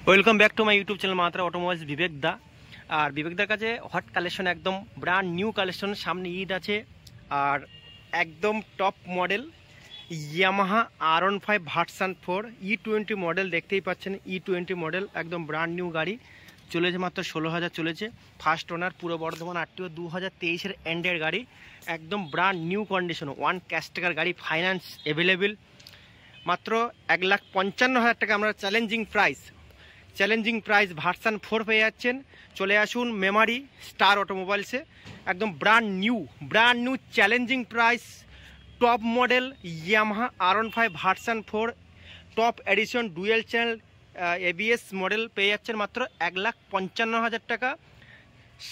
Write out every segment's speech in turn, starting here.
Welcome back to my YouTube channel মাত্রা automobiles বিবেক দা। আর বিবেকদার কাছে hot collection, একদম ব্র্যান্ড নিউ কালেকশন। সামনে ঈদ আছে আর একদম top model Yamaha R15 version 4 E20 model দেখতেই পাচ্ছেন। E20 মডেল একদম ব্র্যান্ড নিউ গাড়ি চলেছে, মাত্র 16,000 চলেছে। ফার্স্ট ওনার, পূর্ব বর্ধমান আরটিও 2023-এর এন্ডের গাড়ি, একদম brand new condition. One cash টাকার গাড়ি, ফাইন্যান্স অ্যাভেলেবেল। মাত্র 1,55,000 টাকা আমরা চ্যালেঞ্জিং প্রাইস ভার্সন 4 পেয়ে যাচ্ছেন। চলে আসুন মেমারি স্টার অটোমোবাইলসে, একদম brand new challenging price top model Yamaha R15 version 4 top addition dual channel ABS model পেয়ে যাচ্ছেন মাত্র 1,55,000 টাকা।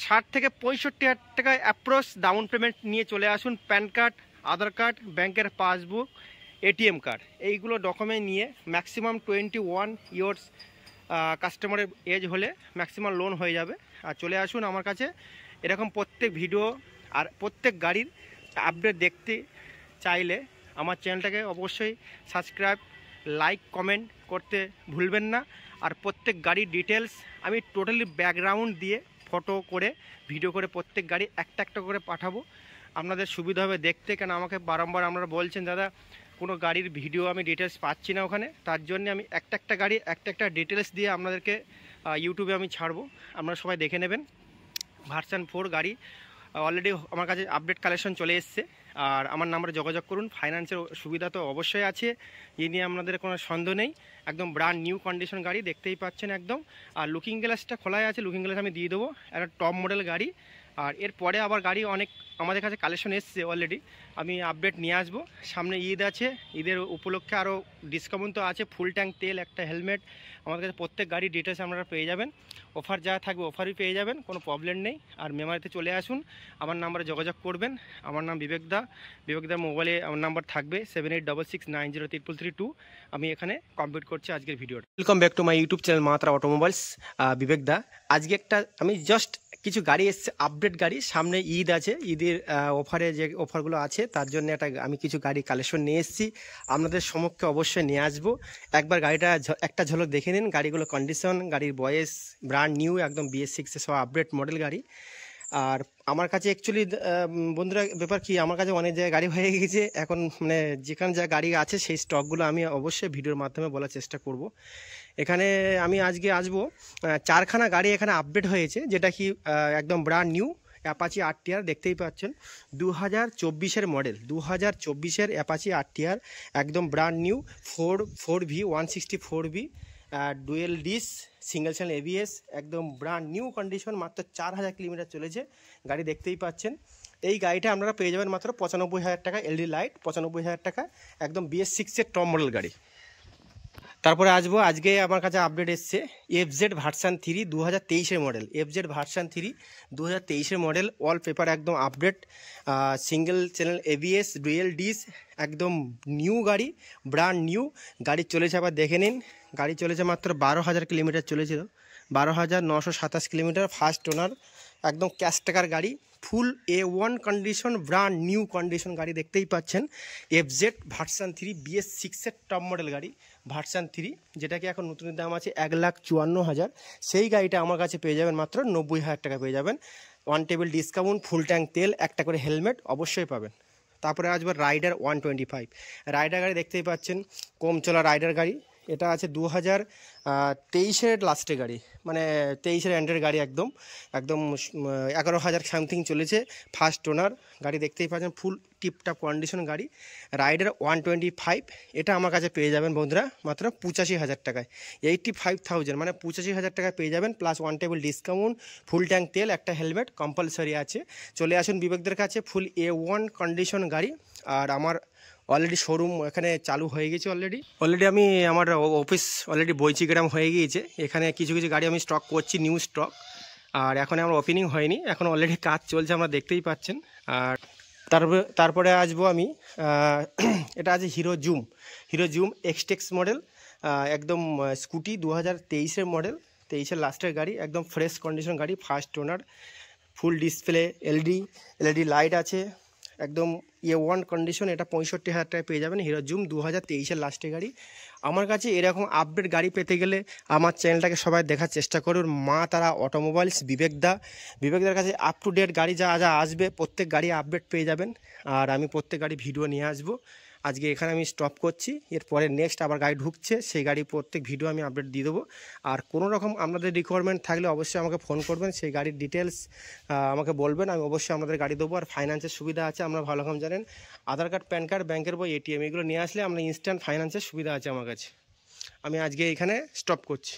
60 থেকে 65,000 টাকা অ্যাপ্রক্স ডাউন পেমেন্ট নিয়ে চলে আসুন। প্যান কার্ড, আধার কার্ড, ব্যাংকের পাসবুক, ATM কার্ড, এইগুলো ডকুমেন্ট নিয়ে ম্যাক্সিমাম 21 ইয়ার্স কাস্টমারের এজ হলে ম্যাক্সিমাম লোন হয়ে যাবে। আর চলে আসুন আমার কাছে। এরকম প্রত্যেক ভিডিও আর প্রত্যেক গাড়ির আপডেট দেখতে চাইলে আমার চ্যানেলটাকে অবশ্যই সাবস্ক্রাইব, লাইক, কমেন্ট করতে ভুলবেন না। আর প্রত্যেক গাড়ির ডিটেলস আমি টোটালি ব্যাকগ্রাউন্ড দিয়ে ফটো করে ভিডিও করে প্রত্যেক গাড়ি একটা একটা করে পাঠাবো, আপনাদের সুবিধা হবে দেখতে। কেন আমাকে বারংবার আপনারা বলছেন দাদা কোনো গাড়ির ভিডিও আমি ডিটেলস পাচ্ছি না ওখানে, তার জন্য আমি একটা গাড়ি একটা ডিটেলস দিয়ে আপনাদেরকে ইউটিউবে আমি ছাড়বো, আপনারা সবাই দেখে নেবেন। ভার্সন 4 গাড়ি অলরেডি আমার কাছে আপডেট কালেকশন চলে এসছে। আর আমার নাম্বারে যোগাযোগ করুন। ফাইন্যান্সের সুবিধা তো অবশ্যই আছে, এই নিয়ে আপনাদের কোনো সন্দেহ নেই। একদম ব্র্যান্ড নিউ কন্ডিশন গাড়ি দেখতেই পাচ্ছেন একদম। আর লুকিং গ্লাসটা খোলাই আছে, লুকিং গ্লাস আমি দিয়ে দেবো। একটা টপ মডেল গাড়ি। আর এরপরে আবার গাড়ি অনেক আমাদের কাছে কালেকশন এসছে অলরেডি, আমি আপডেট নিয়ে আসবো। সামনে ঈদ আছে, ঈদের উপলক্ষে আরও ডিসকাউন্ট তো আছে। ফুল ট্যাঙ্ক তেল, একটা হেলমেট, আমাদের কাছে প্রত্যেক গাড়ির ডিটেলস আপনারা পেয়ে যাবেন। অফার যা থাকবে অফারই পেয়ে যাবেন, কোনো প্রবলেম নেই। আর মেমারিতে চলে আসুন, আমার নাম্বারে যোগাযোগ করবেন। আমার নাম বিবেকদার মোবাইলে আমার নাম্বার থাকবে 7866903332। আমি এখানে কমপ্লিট করছি আজকের ভিডিওটা। Welcome back to my YouTube channel মাত্রা অটোমোবাইলস বিবেকদা। আজকে আমি জাস্ট কিছু গাড়ি এসছে, আপডেট গাড়ি। সামনে ঈদ আছে, ঈদের অফারে যে অফারগুলো আছে তার জন্য আমি কিছু গাড়ি কালেকশন নিয়ে এসেছি, আপনাদের সমক্ষে অবশ্যই নিয়ে আসবো। একবার গাড়িটা একটা ঝলক দেখে নিন, গাড়িগুলো কন্ডিশন, গাড়ির বয়স, ব্র্যান্ড নিউ, একদম BS6 সব আপডেট মডেল গাড়ি। আর আমার কাছে অ্যাকচুয়ালি বন্ধুরা ব্যাপার কি, আমার কাছে অনেক জায়গায় গাড়ি হয়ে গেছে এখন, মানে যেখানে যা গাড়ি আছে সেই স্টকগুলো আমি অবশ্যই ভিডিওর মাধ্যমে বলার চেষ্টা করব। এখানে আমি আজকে আসবো 4খানা গাড়ি এখানে আপডেট হয়েছে, যেটা কি একদম ব্র্যান্ড নিউ অ্যাপাচি RTR দেখতেই পাচ্ছেন। 2024-এর মডেল, 2024-এর অ্যাপাচি RTR একদম brand new. 4V 164V dual disc single channel ABS, একদম ব্র্যান্ড নিউ কন্ডিশন। মাত্র 4,000 কিলোমিটার চলেছে গাড়ি, দেখতেই পাচ্ছেন। এই গাড়িটা আপনারা পেয়ে যাবেন মাত্র 95,000 টাকা। LED লাইট, 95,000 টাকা, একদম BS6-এর টপ মডেল গাড়ি। তারপরে আজকে আমার কাছে আপডেট এসছে FZ ভার্সন 3 2023-এর মডেল। FZ ভার্সন 3 2023-এর মডেল, অল পেপার একদম update, single channel ABS dual disc, একদম নিউ গাড়ি, ব্র্যান্ড নিউ গাড়ি চলেছে। আবার দেখে নিন, গাড়ি চলেছে মাত্র 12,000 কিলোমিটার চলেছিল, 12,927 কিলোমিটার। ফার্স্ট ওনার, একদম ক্যাশ টাকার গাড়ি, ফুল A1 condition, brand new condition গাড়ি দেখতেই পাচ্ছেন। FZ ভার্সন 3 BS6-এর টপ মডেল গাড়ি ভার্সন 3, যেটাকে এখন নতুন দাম আছে 1,54,000। সেই গাড়িটা আমার কাছে পেয়ে যাবেন মাত্র 90,000 টাকা পেয়ে যাবেন। One table discount, full tank তেল, একটা করে হেলমেট অবশ্যই পাবেন। তারপরে রাইডার 125 রাইডার গাড়ি দেখতেই পাচ্ছেন, কম চলা রাইডার গাড়ি। এটা আছে 2023-এর লাস্টের গাড়ি, মানে 23-এর এন্ডের গাড়ি, একদম 11,000 সামথিং চলেছে। ফার্স্ট ওনার গাড়ি দেখতেই পাচ্ছেন, ফুল টিপটাপ কন্ডিশন গাড়ি। রাইডার 125 এটা আমার কাছে পেয়ে যাবেন বন্ধুরা মাত্র 85,000 টাকায়। 85,000 মানে 85,000 টাকায় পেয়ে যাবেন, plus one table discount, full tank তেল, একটা হেলমেট কম্পালসারি আছে। চলে আসুন বিবেকদের কাছে, ফুল A1 কন্ডিশন গাড়ি। আর আমার অলরেডি শোরুম এখানে চালু হয়ে গেছে। অলরেডি আমি আমার অফিস অলরেডি বৈচিগ্রাম হয়ে গিয়েছে। এখানে কিছু গাড়ি আমি স্টক করছি, নিউ স্টক। আর এখন আমার ওপেনিং হয়নি, এখন অলরেডি কাজ চলছে, আমরা দেখতেই পাচ্ছেন। আর তারপরে আসবো আমি, এটা আছে হিরো জুম এক্সটেক্স মডেল, একদম স্কুটি 2023-এর মডেল, 23-এর লাস্টের গাড়ি, একদম ফ্রেশ কন্ডিশন গাড়ি। First owner, full display, LED light আছে, একদম A1 কন্ডিশন। এটা 65,000 টাকায় পেয়ে যাবেন। হিরো জুম 2023-এর লাস্টের গাড়ি। আমার কাছে এরকম আপডেট গাড়ি পেতে গেলে আমার চ্যানেলটাকে সবাই দেখার চেষ্টা করুন। মা তারা অটোমোবাইলস, বিবেকদার কাছে আপ টু ডেট গাড়ি যা যা আসবে প্রত্যেক গাড়ি আপডেট পেয়ে যাবেন। আর আমি প্রত্যেক গাড়ি ভিডিও নিয়ে আসবো। আজকে এখানে আমি স্টপ করছি, এরপরে নেক্সট আবার গাড়ি ঢুকছে, সেই গাড়ি প্রত্যেক ভিডিও আমি আপডেট দিয়ে দেবো। আর কোনো রকম আপনাদের রিকোয়ারমেন্ট থাকলে অবশ্যই আমাকে ফোন করবেন, সেই গাড়ির ডিটেলস আমাকে বলবেন, আমি অবশ্যই আপনাদের গাড়ি দেবো। আর ফাইন্যান্সের সুবিধা আছে, আপনারা ভালো রকম জানেন। আধার কার্ড, প্যান কার্ড, ব্যাংকের বই, এটিএম এগুলো নিয়ে আসলে আমরা ইনস্ট্যান্ট ফাইন্যান্সের সুবিধা আছে আমার কাছে। আমি আজকে এখানে স্টপ করছি।